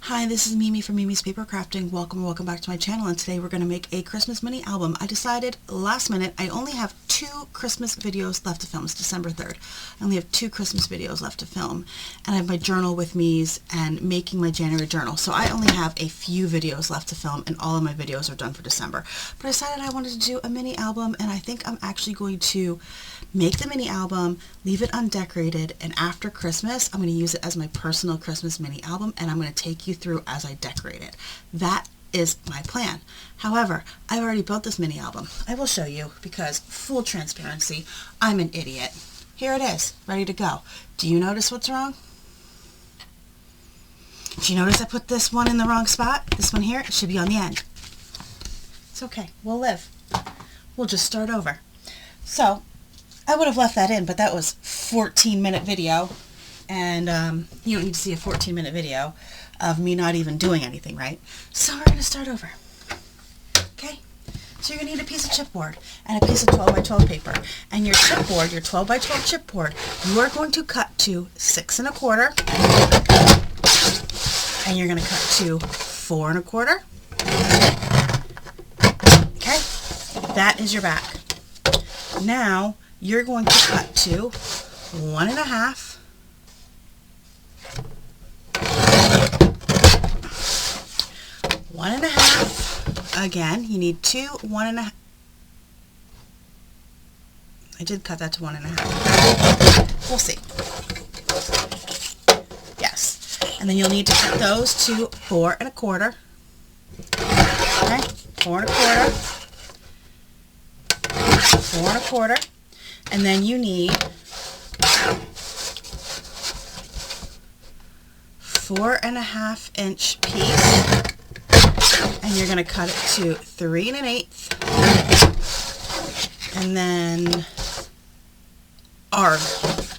Hi, this is Mimi from Mimi's Papercrafting. Welcome back to my channel, and today we're going to make a Christmas mini album. I decided last minute I only have 2 Christmas videos left to film. It's December 3rd. I only have 2 Christmas videos left to film, and I have my journal with me's and making my January journal. So I only have a few videos left to film, and all of my videos are done for December. But I decided I wanted to do a mini album, and I think I'm actually going to make the mini album, leave it undecorated, and after Christmas I'm going to use it as my personal Christmas mini album, and I'm going to take you through as I decorate it. That is my plan. However, I've already built this mini album. I will show you because, full transparency, I'm an idiot. Here it is, ready to go. Do you notice what's wrong? Do you notice I put this one in the wrong spot? This one here, it should be on the end. It's okay, we'll live. We'll just start over. So, I would have left that in, but that was 14-minute video, and you don't need to see a 14-minute video of me not even doing anything, right? So we're going to start over. Okay? So you're going to need a piece of chipboard and a piece of 12 by 12 paper. And your chipboard, your 12 by 12 chipboard, you are going to cut to 6 1/4, and you're going to cut to 4 1/4. Okay? That is your back. Now, you're going to cut to 1 1/2, one and a half. Again, you need 2 1 1/2. I did cut that to 1 1/2. We'll see. Yes. And then you'll need to cut those to 4 1/4. Okay, 4 1/4. 4 1/4. And then you need 4 1/2 inch piece, and you're going to cut it to 3 1/8, and then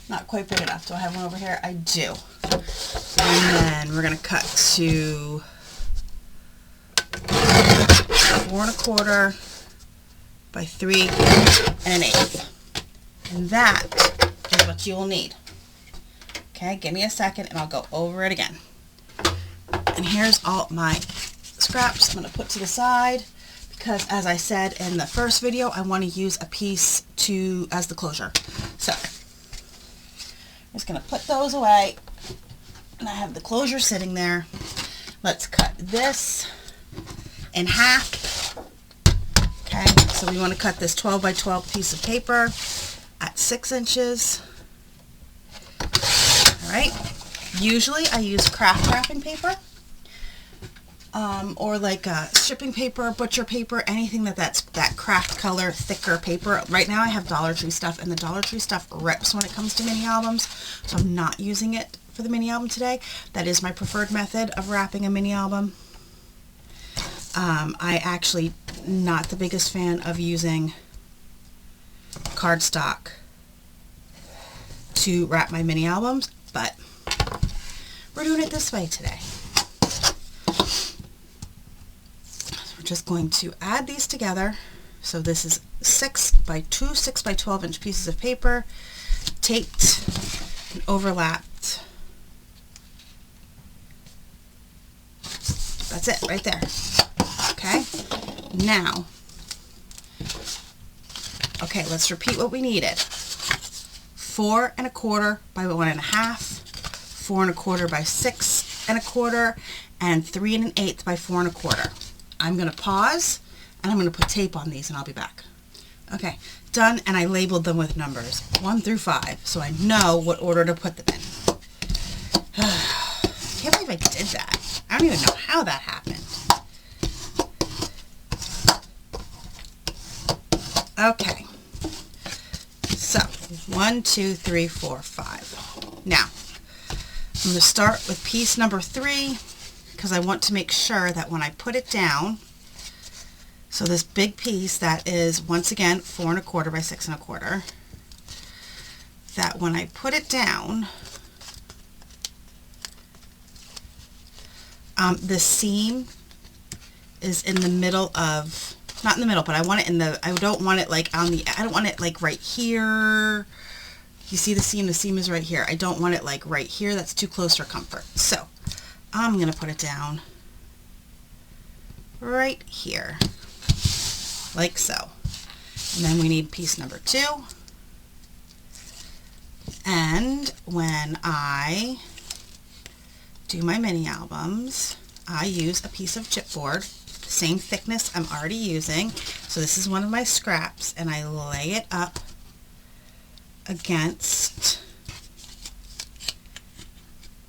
not quite big enough. Do I have one over here? I do. And then we're going to cut to 4 1/4 by 3 1/8. And that is what you will need. Okay, give me a second and I'll go over it again. And here's all my scraps I'm going to put to the side because, as I said in the first video, I want to use a piece as the closure. So I'm just going to put those away, and I have the closure sitting there. Let's cut this in half. Okay, so we want to cut this 12 by 12 piece of paper at 6 inches. Alright, usually I use craft wrapping paper, or like stripping paper, butcher paper, anything that's that craft color, thicker paper. Right now I have Dollar Tree stuff, and the Dollar Tree stuff rips when it comes to mini albums, so I'm not using it for the mini album today. That is my preferred method of wrapping a mini album. I actually not the biggest fan of using cardstock to wrap my mini albums, but we're doing it this way today. So we're just going to add these together. So this is 6 by 2 6 by 12 inch pieces of paper, taped and overlapped. That's it right there. Okay, now, okay, let's repeat what we needed. 4 1/4 by 1 1/2, 4 1/4 by 6 1/4, and 3 1/8 by 4 1/4. I'm going to pause, and I'm going to put tape on these, and I'll be back. Okay, done, and I labeled them with numbers 1 through 5, so I know what order to put them in. I can't believe I did that. I don't even know how that happened. Okay, so 1 2 3 4 5. Now I'm going to start with piece number 3 because I want to make sure that when I put it down, so this big piece that is once again 4 1/4 by 6 1/4, that when I put it down, the seam is in the middle of, not in the middle, but I want it in the, I don't want it like on the, I don't want it like right here. You see the seam is right here. I don't want it like right here. That's too close for comfort. So I'm going to put it down right here, like so. And then we need piece number 2. And when I do my mini albums, I use a piece of chipboard, same thickness I'm already using. So this is one of my scraps, and I lay it up against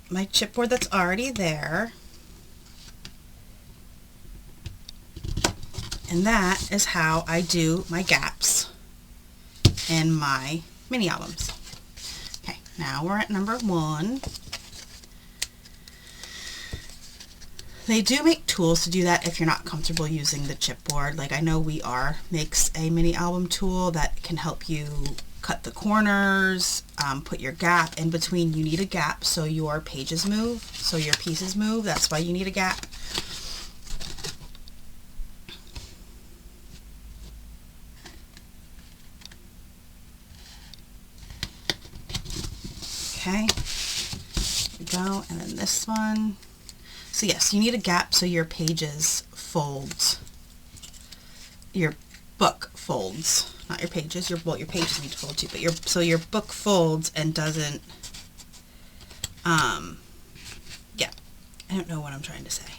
my chipboard that's already there. And that is how I do my gaps in my mini albums. Okay, now we're at number 1. They do make tools to do that if you're not comfortable using the chipboard. Like I know We Are makes a mini album tool that can help you cut the corners, put your gap in between. You need a gap so your pages move, so your pieces move. That's why you need a gap. Okay, there we go, and then this one. So yes, you need a gap so your pages fold. Your book folds, not your pages. Your pages need to fold too, but so your book folds and doesn't. Yeah, I don't know what I'm trying to say.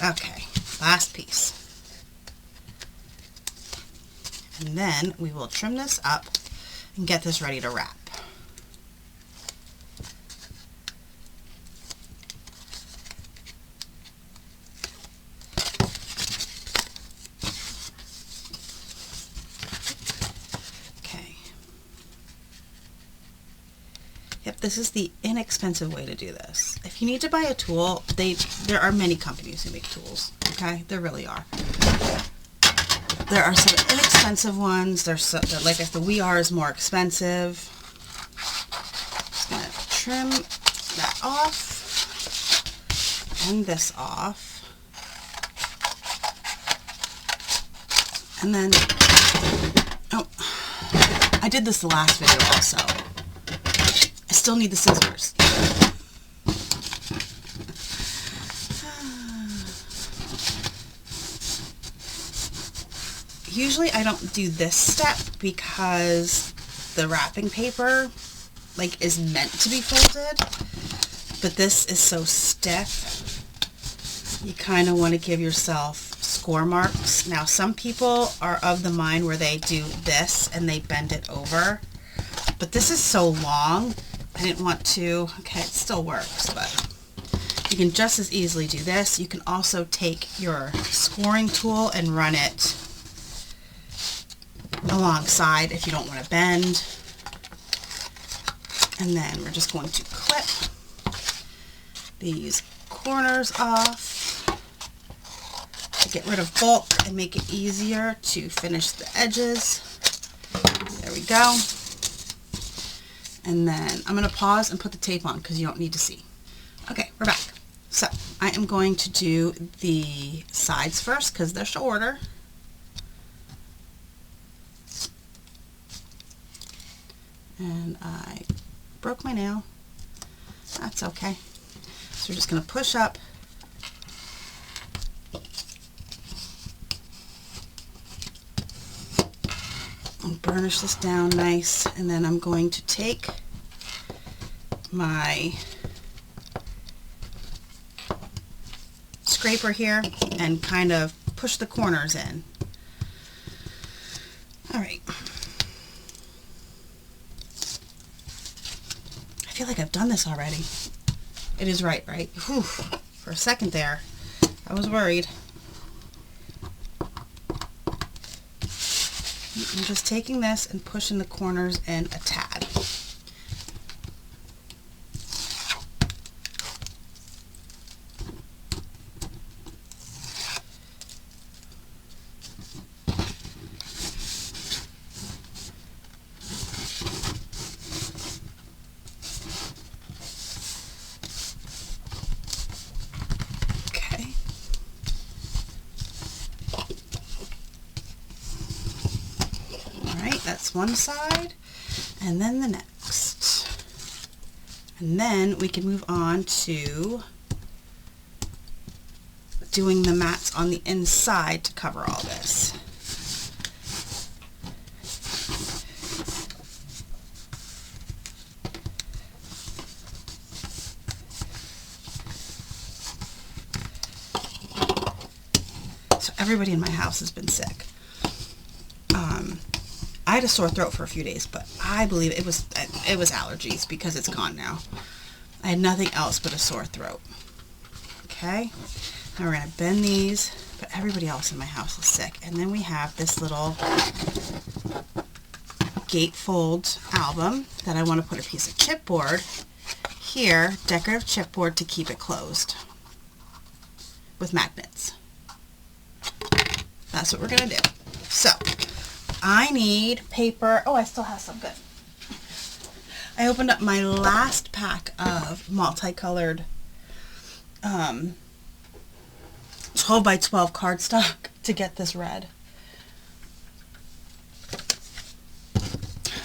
Okay, last piece, and then we will trim this up and get this ready to wrap. Yep, this is the inexpensive way to do this. If you need to buy a tool, there are many companies who make tools, okay? There really are. There are some inexpensive ones. There's like if the We Are is more expensive. Just gonna trim that off and this off. And then, oh, I did this the last video also. I still need the scissors. Usually I don't do this step because the wrapping paper is meant to be folded, but this is so stiff. You kind of want to give yourself score marks. Now some people are of the mind where they do this and they bend it over, but this is so long I didn't want to. Okay, it still works, but you can just as easily do this. You can also take your scoring tool and run it alongside if you don't want to bend. And then we're just going to clip these corners off to get rid of bulk and make it easier to finish the edges. There we go. And then I'm going to pause and put the tape on because you don't need to see. Okay, we're back. So I am going to do the sides first because they're shorter. And I broke my nail. That's okay. So we're just going to push up. And burnish this down nice. And then I'm going to take my scraper here and kind of push the corners in. All right. I feel like I've done this already. It is right? Whew. For a second there, I was worried. I'm just taking this and pushing the corners in a tad. That's one side, and then the next. And then we can move on to doing the mats on the inside to cover all this. So everybody in my house has been sick. I had a sore throat for a few days, but I believe it was allergies because it's gone now. I had nothing else but a sore throat. Okay, now we're going to bend these, but everybody else in my house is sick. And then we have this little gatefold album that I want to put a piece of chipboard here, decorative chipboard, to keep it closed with magnets. That's what we're going to do. So I need paper. Oh, I still have some. Good. I opened up my last pack of multicolored 12 by 12 cardstock to get this red.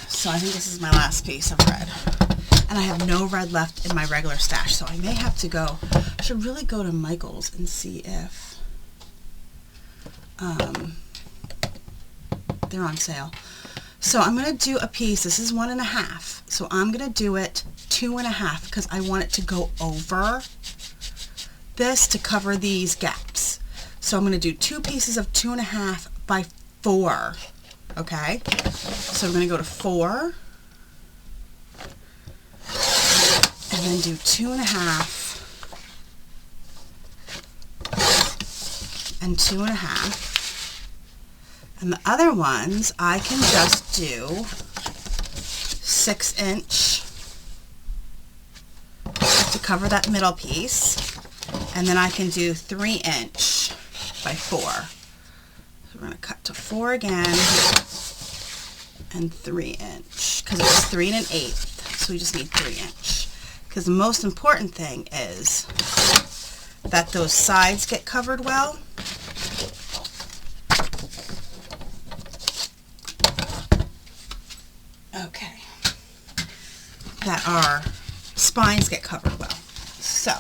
So I think this is my last piece of red. And I have no red left in my regular stash, so I may have to go. I should really go to Michael's and see if they're on sale. So I'm going to do a piece. This is 1.5. So I'm going to do it 2.5 because I want it to go over this to cover these gaps. So I'm going to do 2 pieces of 2.5 by 4. Okay. So I'm going to go to 4 and then do 2.5 and 2.5. And the other ones, I can just do 6-inch to cover that middle piece. And then I can do 3-inch by 4. So we're going to cut to 4 again and 3-inch because it's 3 1/8. So we just need 3-inch. Because the most important thing is that those sides get covered well. Okay, that our spines get covered well. So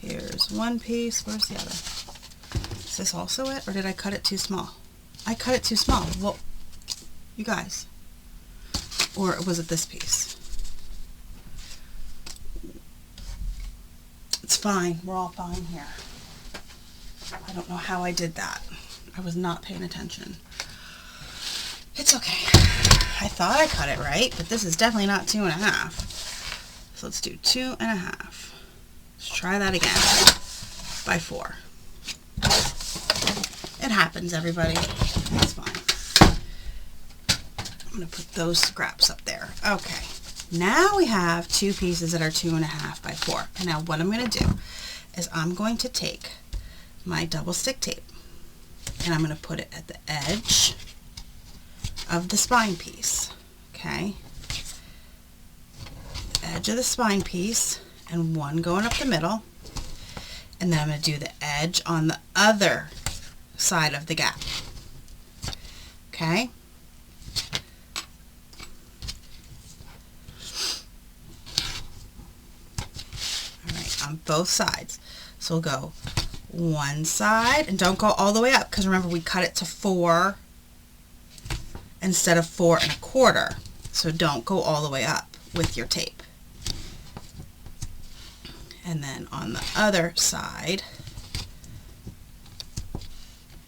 here's one piece. Where's the other? Is this also it, or did I cut it too small? I cut it too small. Well, you guys, or was it this piece? It's fine. We're all fine here. I don't know how I did that. I was not paying attention. It's okay. I thought I cut it right, but this is definitely not 2.5. So let's do 2.5. Let's try that again. By 4. It happens, everybody. It's fine. I'm going to put those scraps up there. Okay. Now we have 2 pieces that are 2.5 by 4. And now what I'm going to do is I'm going to take my double stick tape and I'm going to put it at the edge of the spine piece. Okay, the edge of the spine piece, and one going up the middle, and then I'm going to do the edge on the other side of the gap. Okay, alright, on both sides. So we'll go one side, and don't go all the way up because remember we cut it to 4 instead of 4 1/4. So don't go all the way up with your tape. And then on the other side,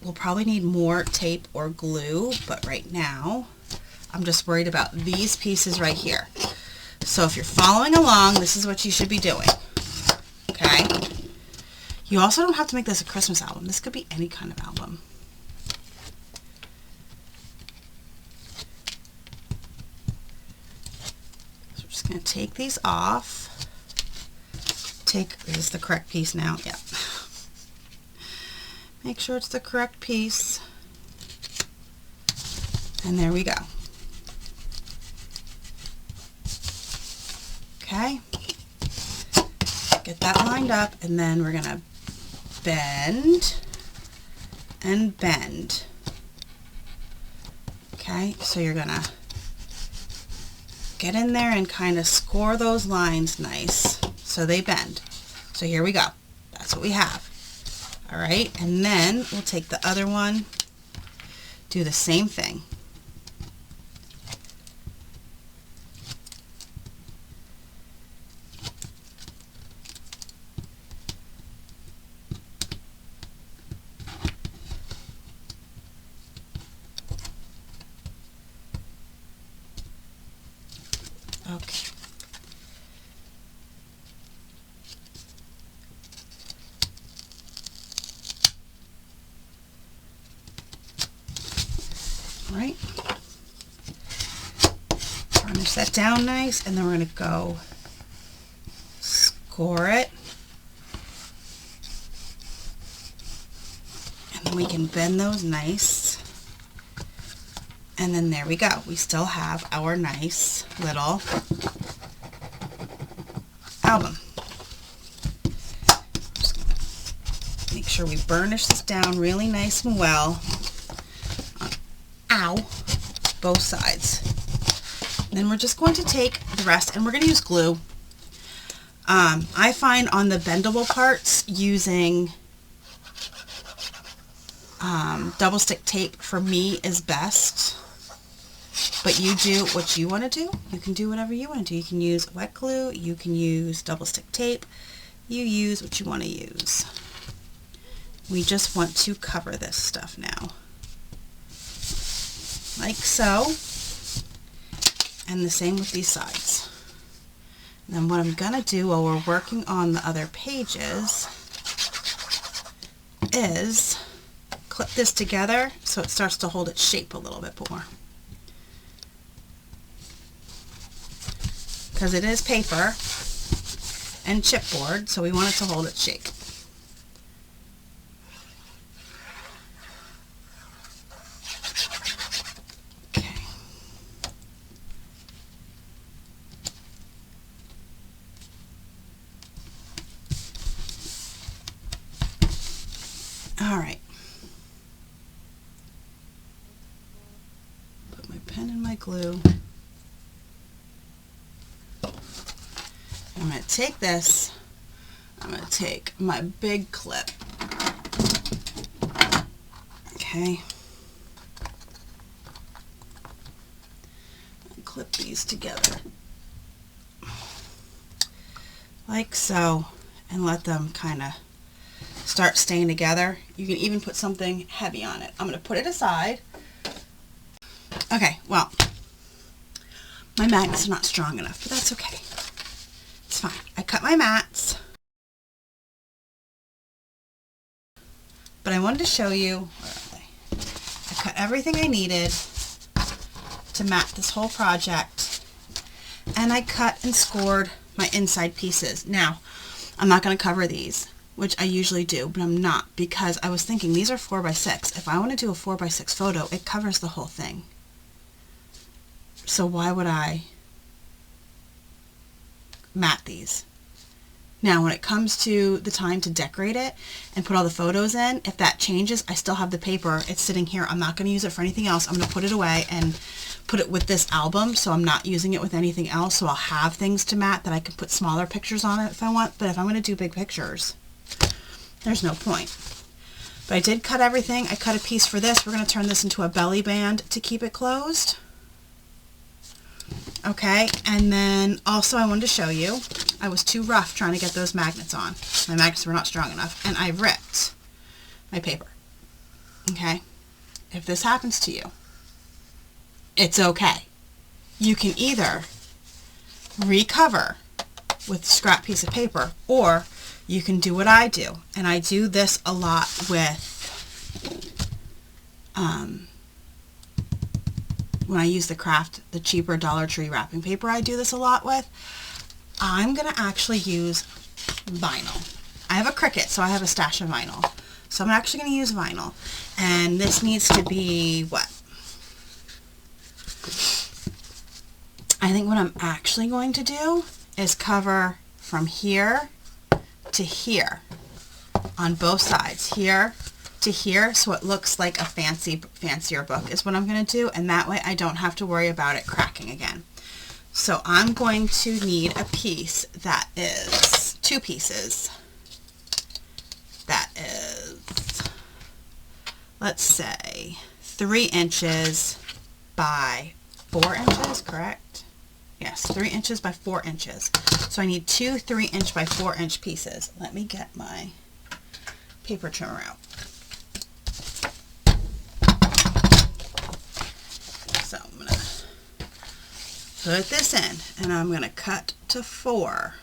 we'll probably need more tape or glue, but right now I'm just worried about these pieces right here. So if you're following along, this is what you should be doing. Okay? You also don't have to make this a Christmas album. This could be any kind of album. Going to take these off. Is this the correct piece now? Yeah. Make sure it's the correct piece. And there we go. Okay. Get that lined up, and then we're going to bend and bend. Okay, so you're going to get in there and kind of score those lines nice so they bend. So here we go. That's what we have. All right, and then we'll take the other one, do the same thing. Okay. All right. Varnish that down nice, and then we're going to go score it. And then we can bend those nice. And then there we go. We still have our nice little album. Just gonna make sure we burnish this down really nice and well. Ow, both sides. And then we're just going to take the rest, and we're going to use glue. I find on the bendable parts using double stick tape for me is best. But you do what you want to do. You can do whatever you want to do. You can use wet glue. You can use double stick tape. You use what you want to use. We just want to cover this stuff now. Like so. And the same with these sides. And then what I'm going to do while we're working on the other pages is clip this together so it starts to hold its shape a little bit more. Because it is paper and chipboard, so we want it to hold its shape. Okay. All right. Put my pen in my glue. I'm going to take this, I'm going to take my big clip, okay, and clip these together, like so, and let them kind of start staying together. You can even put something heavy on it. I'm going to put it aside. Okay, well, my magnets are not strong enough, but that's okay. It's fine. I cut my mats, but I wanted to show you, where are they? I cut everything I needed to mat this whole project, and I cut and scored my inside pieces. Now, I'm not going to cover these, which I usually do, but I'm not, because I was thinking these are 4x6. If I want to do a 4x6 photo, it covers the whole thing. So why would I mat these? Now when it comes to the time to decorate it and put all the photos in, if that changes, I still have the paper. It's sitting here. I'm not going to use it for anything else. I'm going to put it away and put it with this album, so I'm not using it with anything else. So I'll have things to mat that I can put smaller pictures on it if I want, but if I'm going to do big pictures, there's no point. But I did cut everything. I cut a piece for this. We're going to turn this into a belly band to keep it closed. Okay, and then also I wanted to show you, I was too rough trying to get those magnets on. My magnets were not strong enough, and I ripped my paper. Okay, if this happens to you, it's okay. You can either recover with a scrap piece of paper, or you can do what I do, and I do this a lot with when I use the cheaper Dollar Tree wrapping paper I do this a lot with. I'm going to actually use vinyl. I have a Cricut, so I have a stash of vinyl. So I'm actually going to use vinyl. And this needs to be what? I think what I'm actually going to do is cover from here to here on both sides. Here to here, so it looks like a fancier book is what I'm going to do, and that way I don't have to worry about it cracking again. So I'm going to need a piece that is 2 pieces. That is, let's say, 3 inches by 4 inches, correct? Yes, 3 inches by 4 inches. So I need 2 3-inch by 4-inch pieces. Let me get my paper trimmer out. So I'm going to put this in, and I'm going to cut to 4.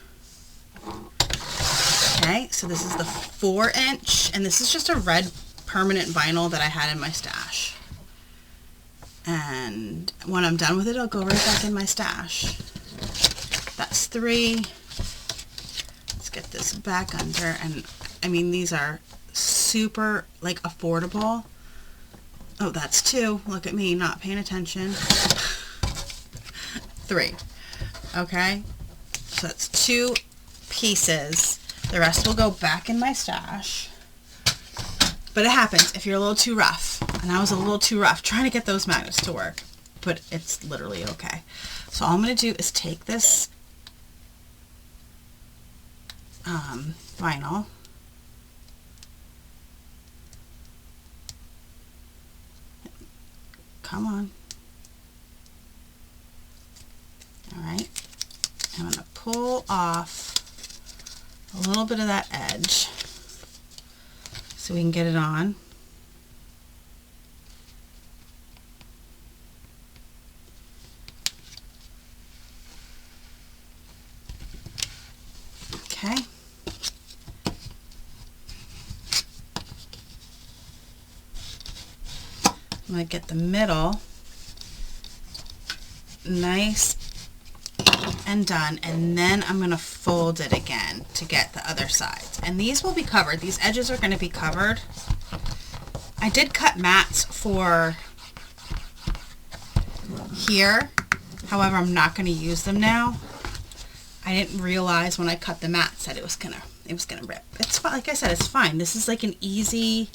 Okay, so this is the 4-inch, and this is just a red permanent vinyl that I had in my stash. And when I'm done with it, I'll go right back in my stash. That's 3. Let's get this back under, and I mean, these are super, like, affordable. Oh, that's 2. Look at me, not paying attention. 3. Okay, so that's 2 pieces. The rest will go back in my stash. But it happens if you're a little too rough. And I was a little too rough trying to get those magnets to work. But it's literally okay. So all I'm going to do is take this vinyl. Come on. Alright. I'm going to pull off a little bit of that edge so we can get it on. Okay. I'm going to get the middle nice and done, and then I'm going to fold it again to get the other sides. And these will be covered. These edges are going to be covered. I did cut mats for here. However, I'm not going to use them now. I didn't realize when I cut the mats that it was gonna rip. It's fine. Like I said, it's fine. This is like an easy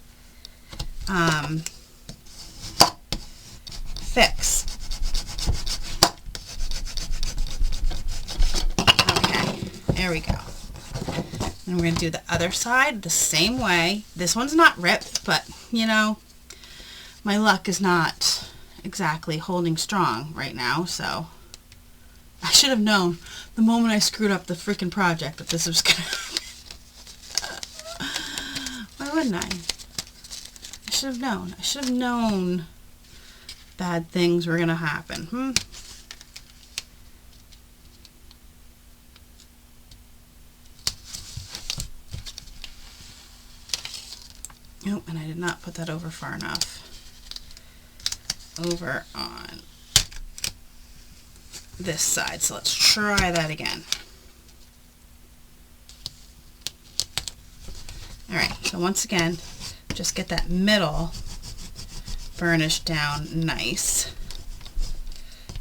fix. There we go. And we're going to do the other side the same way. This one's not ripped, but, you know, my luck is not exactly holding strong right now, so I should have known the moment I screwed up the freaking project that this was going to happen. Why wouldn't I? I should have known. I should have known bad things were going to happen. Nope, and I did not put that over far enough. Over on this side. So let's try that again. Alright, so once again, just get that middle burnished down nice.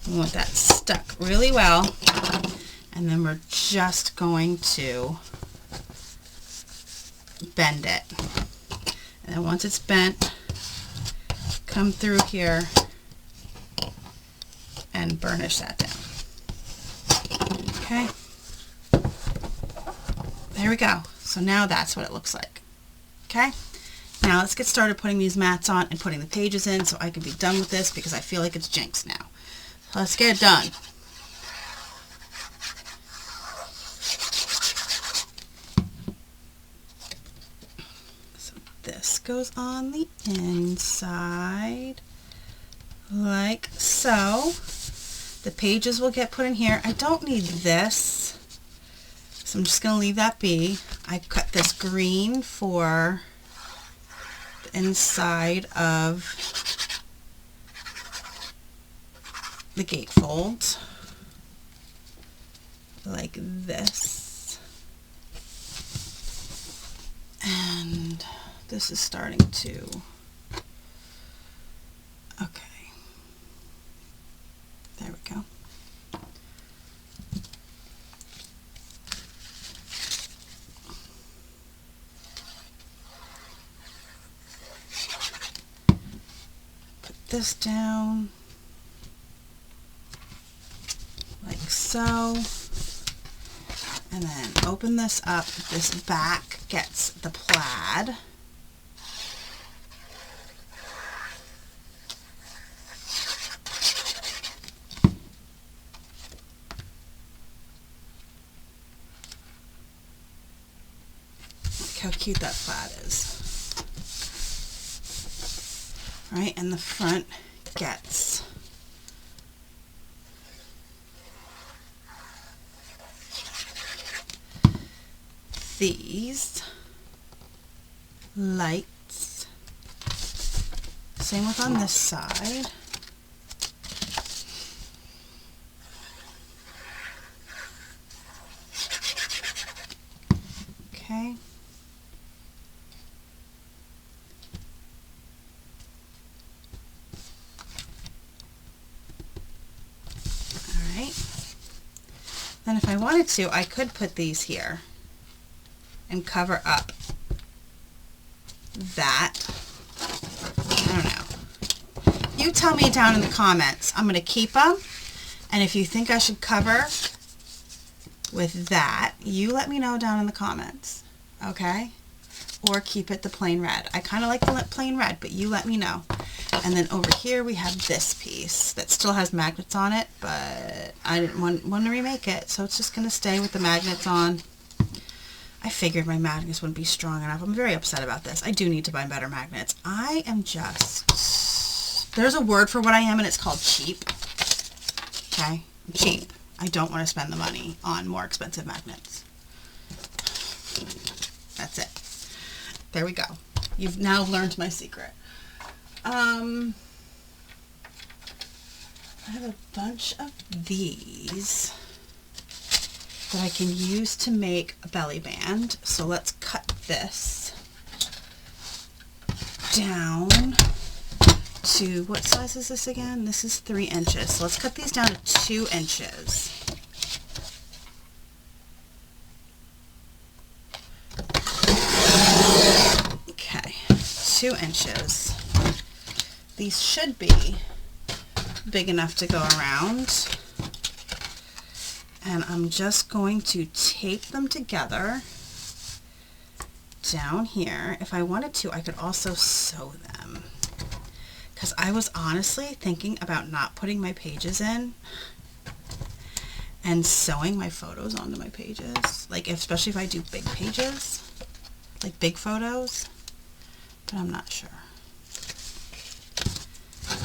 We want that stuck really well. And then we're just going to bend it. And then once it's bent, come through here and burnish that down. Okay. There we go. So now that's what it looks like. Okay. Now let's get started putting these mats on and putting the pages in so I can be done with this because I feel like it's jinxed now. So let's get it done. This goes on the inside like so. The pages will get put in here. I don't need this, so I'm just going to leave that be. I cut this green for the inside of the gatefold like this, and this is starting to, okay, there we go. Put this down like so. And then open this up. This back gets the plaid. Look how cute that plaid is. Right, and the front gets these lights. Same with on this side. Okay. Then if I wanted to, I could put these here and cover up that. I don't know. You tell me down in the comments. I'm going to keep them. And if you think I should cover with that, you let me know down in the comments. Okay? Or keep it the plain red. I kind of like the plain red, but you let me know. And then over here we have this piece that still has magnets on it, but I didn't want to remake it, so it's just going to stay with the magnets on. I figured my magnets wouldn't be strong enough. I'm very upset about this. I do need to buy better magnets. I am just... There's a word for what I am, and it's called cheap. Okay? I'm cheap. I don't want to spend the money on more expensive magnets. That's it. There we go. You've now learned my secret. I have a bunch of these that I can use to make a belly band. So let's cut this down to, what size is this again? This is 3 inches. So let's cut these down to 2 inches. Okay, 2 inches. These should be big enough to go around. And I'm just going to tape them together down here. If I wanted to, I could also sew them. Because I was honestly thinking about not putting my pages in and sewing my photos onto my pages. Like, especially if I do big pages, like big photos. But I'm not sure.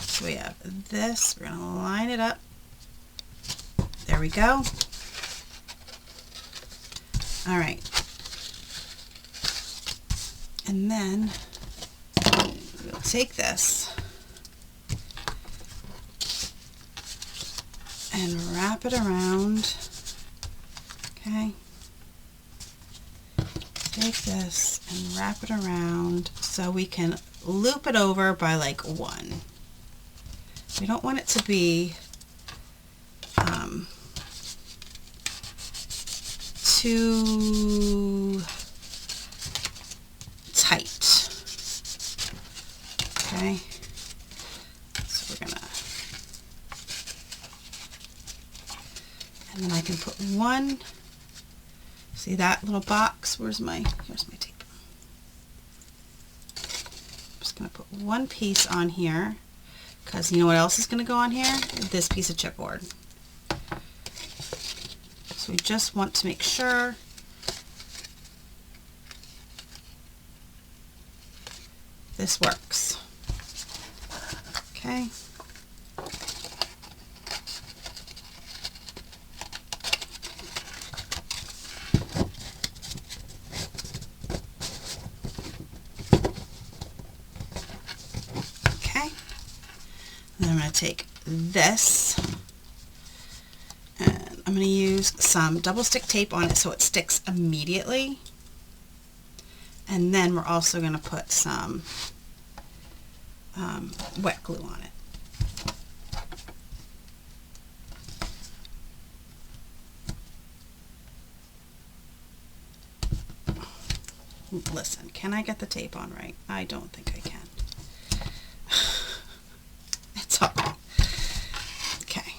So we have this. We're going to line it up. There we go. All right. And then we'll take this and wrap it around. Okay. Take this and wrap it around so we can loop it over by like 1. We don't want it to be too tight. Okay, so we're gonna, and then I can put one, see that little box, here's my tape. I'm just gonna put one piece on here, because you know what else is gonna go on here? This piece of chipboard. So we just want to make sure this works. Okay. Okay. Then I'm going to take this, and I'm going to use some double stick tape on it so it sticks immediately. And then we're also going to put some wet glue on it. Listen, can I get the tape on right? I don't think I can. It's all right. Okay.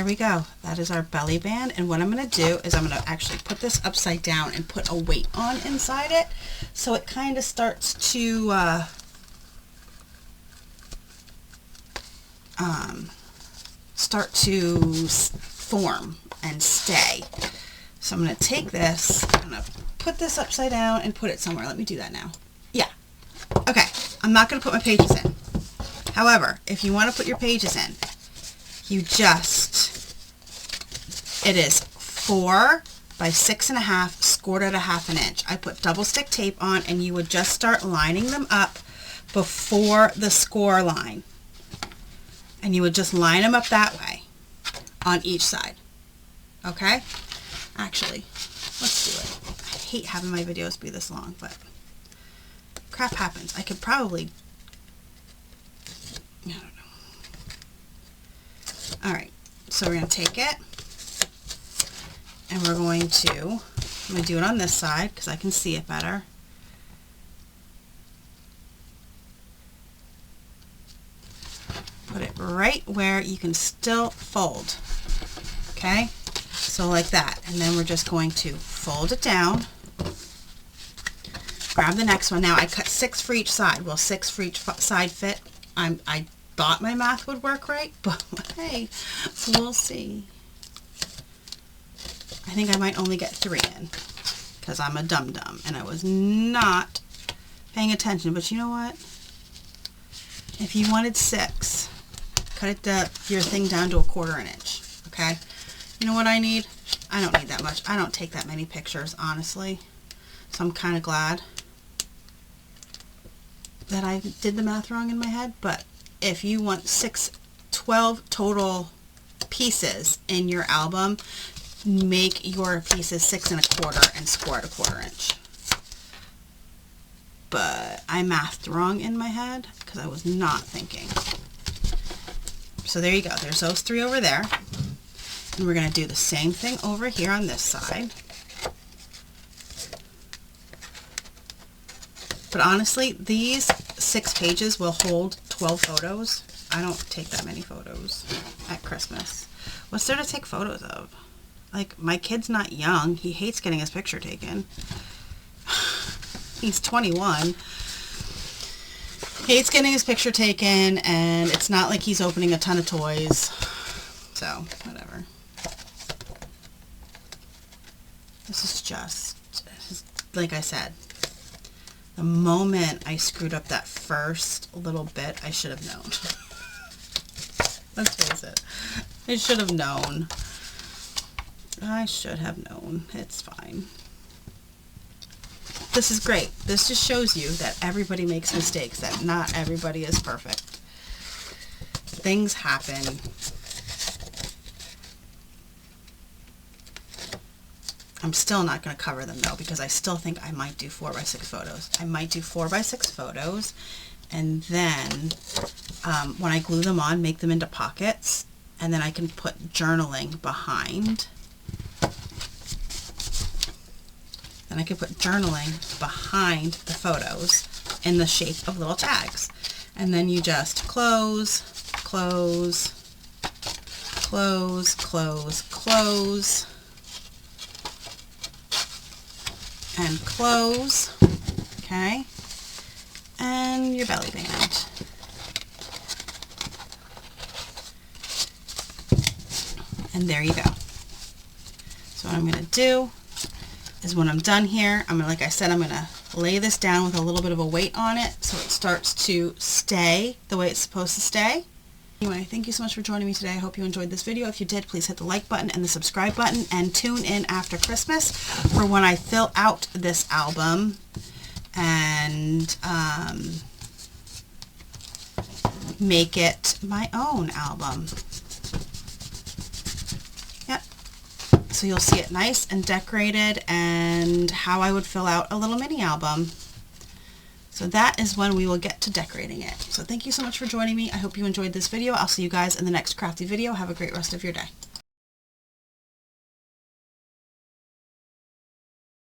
there we go. That is our belly band. And what I'm going to do is I'm going to actually put this upside down and put a weight on inside it, so it kind of starts to form and stay. So I'm going to take this, I'm going to put this upside down and put it somewhere. Let me do that now. Yeah. Okay. I'm not going to put my pages in. However, if you want to put your pages in, you just, it is 4 by 6.5 scored at 1/2 inch. I put double stick tape on, and you would just start lining them up before the score line. And you would just line them up that way on each side. Okay? Actually, let's do it. I hate having my videos be this long, but crap happens. I could probably, I don't know. Alright, so we're going to take it, and we're going to, I'm going to do it on this side because I can see it better. Put it right where you can still fold. Okay? So like that. And then we're just going to fold it down. Grab the next one. Now I cut 6 for each side. Will 6 for each side fit? I thought my math would work right, but hey, we'll see. I think I might only get 3 in because I'm a dum-dum and I was not paying attention. But you know what? If you wanted 6, cut it your thing down to 1/4 inch. Okay? You know what I need? I don't need that much. I don't take that many pictures, honestly. So I'm kind of glad that I did the math wrong in my head. But if you want 12 total pieces in your album, make your pieces 6 1/4 and score at 1/4 inch. But I mathed wrong in my head because I was not thinking. So there you go. There's those 3 over there. And we're going to do the same thing over here on this side. But honestly, these 6 pages will hold 12 photos. I don't take that many photos at Christmas. What's there to take photos of? Like, my kid's not young. He hates getting his picture taken. He's 21. Hates getting his picture taken, and it's not like he's opening a ton of toys. So, whatever. This is just, like I said, the moment I screwed up that first little bit, I should have known. Let's face it. I should have known. I should have known. It's fine. This is great. This just shows you that everybody makes mistakes, that not everybody is perfect. Things happen. I'm still not going to cover them though, because I still think I might do 4 by 6 photos. I might do 4 by 6 photos, and then when I glue them on, make them into pockets, and then I can put journaling behind. Then I can put journaling behind the photos in the shape of little tags. And then you just close, close, close, close, close, and close, okay, and your belly band. And there you go. So what I'm going to do is when I'm done here, I'm going to, like I said, I'm going to lay this down with a little bit of a weight on it so it starts to stay the way it's supposed to stay. Anyway, thank you so much for joining me today. I hope you enjoyed this video. If you did, please hit the like button and the subscribe button, and tune in after Christmas for when I fill out this album and make it my own album. Yep. So you'll see it nice and decorated and how I would fill out a little mini album. So that is when we will get to decorating it. So thank you so much for joining me. I hope you enjoyed this video. I'll see you guys in the next crafty video. Have a great rest of your day.